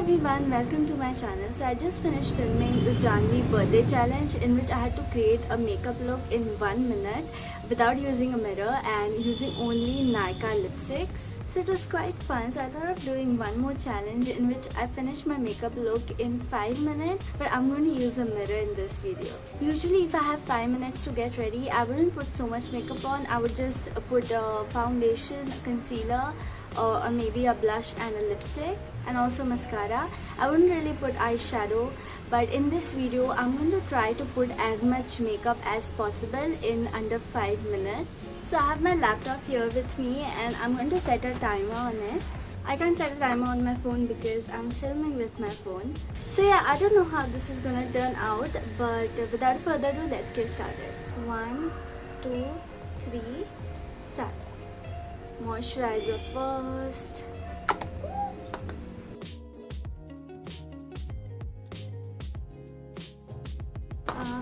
everyone, welcome to my channel. So I just finished filming the Janvi birthday challenge in which I had to create a makeup look in 1 minute without using a mirror and using only Nykaa lipsticks. So it was quite fun, so I thought of doing one more challenge in which I finished my makeup look in 5 minutes, but I'm going to use a mirror in this video. Usually if I have 5 minutes to get ready, I wouldn't put so much makeup on. I would just put a foundation, concealer, or maybe a blush and a lipstick, and also mascara. I wouldn't really put eyeshadow, but in this video I'm going to try to put as much makeup as possible in under 5 minutes. So I have my laptop here with me and I'm going to set a timer on it. I can't set a timer on my phone because I'm filming with my phone. So yeah, I don't know how this is gonna turn out, but without further ado, let's get started. 1, 2, 3, start. Moisturizer first.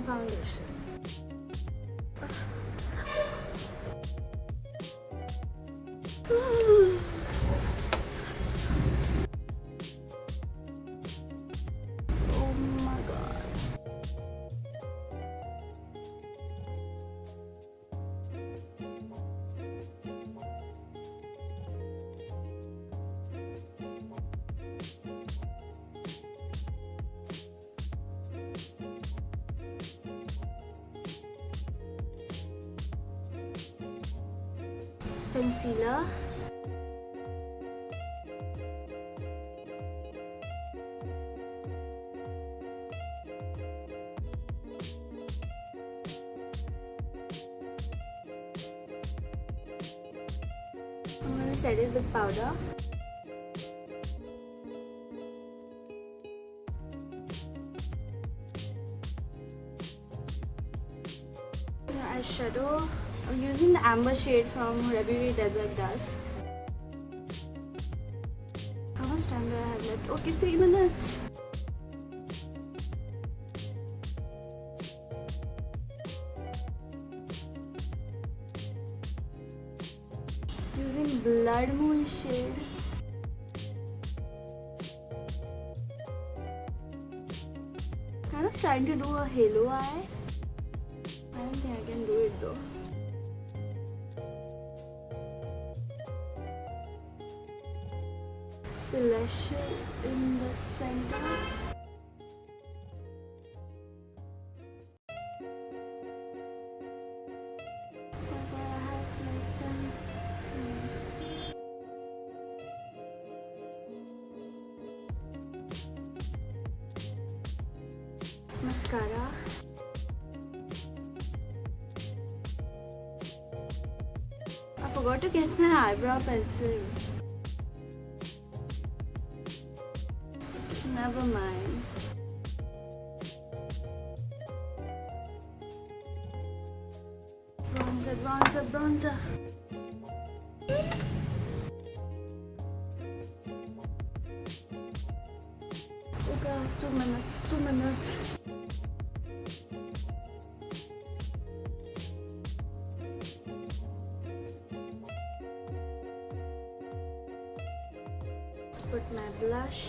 Foundation. Oh my god. Concealer. I'm going to set it with powder. Eyeshadow. I'm using the amber shade from Revitalizing Dusk. How much time do I have left? Okay, 3 minutes. Using Blood Moon shade. Kind of trying to do a halo eye. I don't think I can do it though. Celestial in the center. I have less than minutes. Mascara. I forgot to get my eyebrow pencil. Never mind. Bronzer, bronzer, bronzer. Okay, 2 minutes, 2 minutes. Put my blush.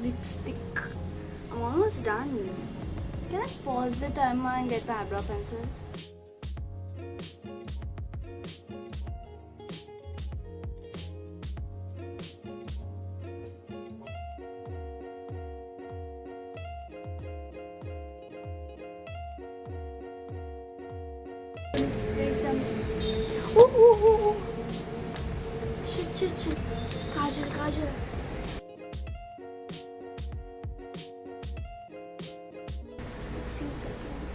Lipstick. I'm almost done. Can I pause the timer and get my eyebrow pencil? Spray some. Ooh. Shit. Kajal. 16 seconds.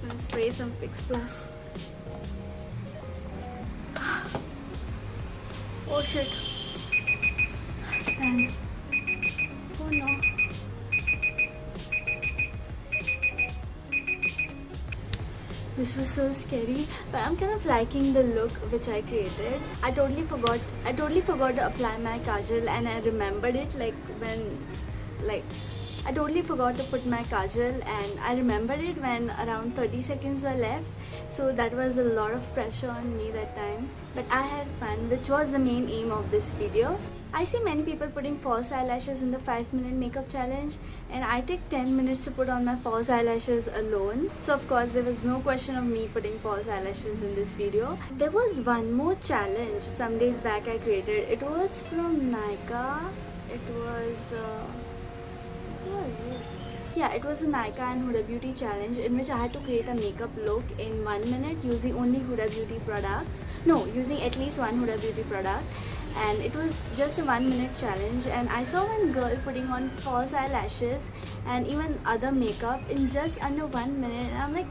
I'm gonna spray some Fix Plus. Oh shit. Then. Oh no. This was so scary, but I'm kind of liking the look which I created. I totally forgot to apply my kajal, and I remembered it I totally forgot to put my kajal, and I remembered it when around 30 seconds were left. So that was a lot of pressure on me that time. But I had fun, which was the main aim of this video. I see many people putting false eyelashes in the 5-minute makeup challenge, and I take 10 minutes to put on my false eyelashes alone. So of course there was no question of me putting false eyelashes in this video. There was one more challenge some days back I created. It was from Nykaa. It was what was it? Yeah, it was a Nykaa and Huda Beauty challenge in which I had to create a makeup look in 1 minute using only Huda Beauty products. No, using at least one Huda Beauty product. And it was just a 1 minute challenge, and I saw one girl putting on false eyelashes and even other makeup in just under 1 minute, and I'm like,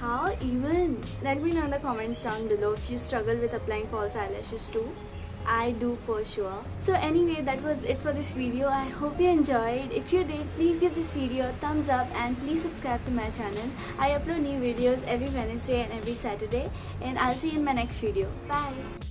how even? Let me know in the comments down below if you struggle with applying false eyelashes too. I do for sure. So anyway, that was it for this video. I hope you enjoyed. If you did, please give this video a thumbs up and please subscribe to my channel. I upload new videos every Wednesday and every Saturday, and I'll see you in my next video. Bye.